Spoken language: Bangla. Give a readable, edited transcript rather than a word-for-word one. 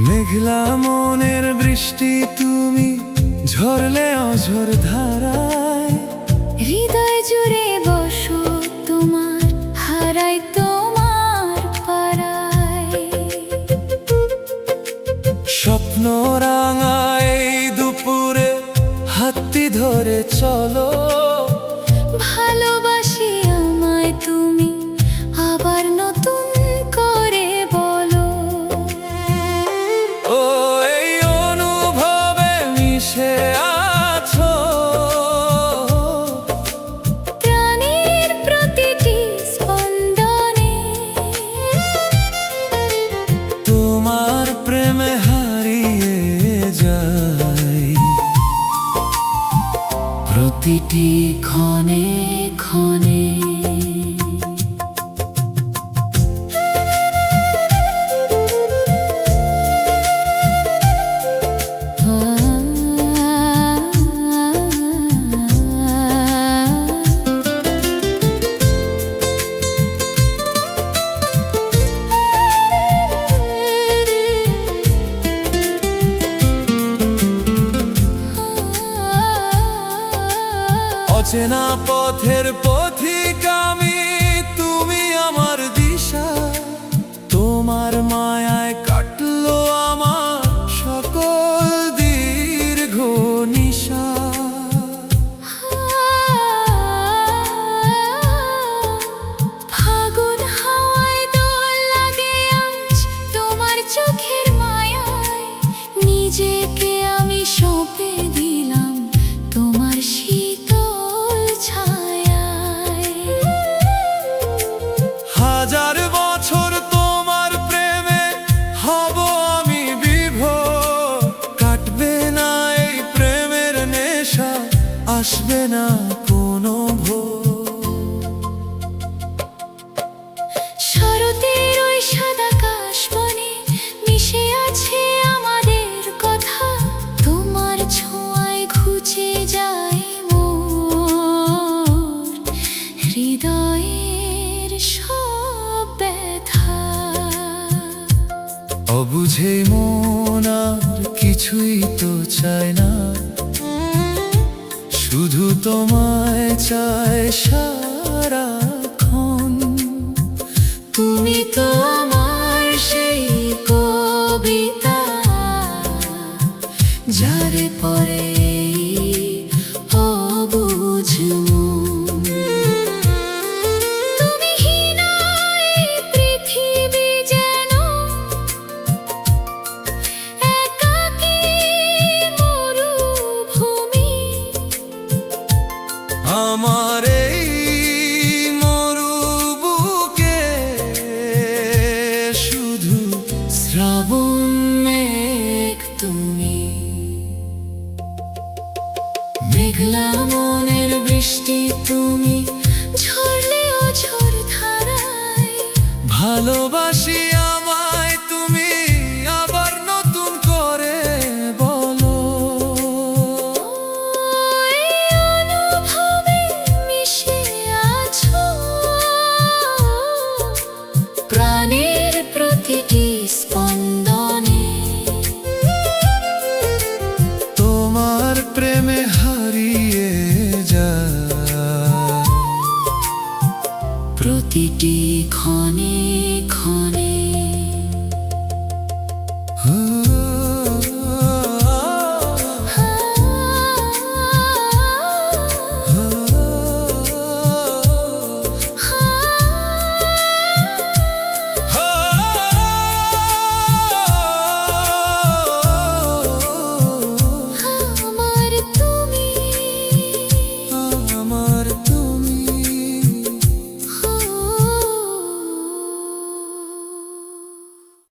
মেঘলা মনের বৃষ্টি তুমি ঝরলে অঝর ধারায়, হৃদয় জুড়ে বসো তোমার, হারাই তোমার পাড়ায়। স্বপ্ন রাঙায় দুপুরে হাতটি ধরে চলো, ভালোবাসি আমায় তুমি আবার নতুন করে বলো। ও এই অনুভবে মিশে আছো, প্রাণের প্রতিটি স্পন্দনে। তোমার প্রেমে হারিয়ে যাই প্রতিটি ক্ষণে ক্ষণে। অচেনা পথের পথিক আমি, তুমি আমার দিশা। তোমার মায়ায় কাটলো আমার সকল দীর্ঘ নিশা। ফাগুন হাওয়ায় দোল লাগে আজ তোমার চোখের মায়ায়, নিজেকে আমি সঁপে দিলাম তোমার শীতল ছায়ায়। হাজার বছর তোমার প্রেমে হব আমি বিভোর, কাটবে না এই প্রেমের নেশা, আসবে না কোনো ভোর। শরতের ওই সাদা কাশবনে মিশে আছে আমাদের কথা, তোমার ছোঁয়ায় ঘুচে যায় মোর হৃদয়ের সব ব্যথা। অবুঝে মন আর কিছুই তো চায় না, শুধু তোমায় চায় সারাক্ষণ। তুমি তো আমার সেই কবিতা, যারে পরে অবুঝ মন। তুমি হীনা এই পৃথিবী যেন একাকী মরুভূমি। আমার এই মরুবুকে শুধু শ্রাবণ মেঘ তুমি। মেঘলা মনের বৃষ্টি তুমি ঝরলে অঝর ধারায়, ভালোবাসি আমায় তুমি আবার নতুন করে বলো। এই অনুভবে মিশে আছো, প্রাণের প্রতিটি স্পন্দনে। তোমার প্রেমে হারিয়ে যায় প্রতিটি ক্ষণে ক্ষণে।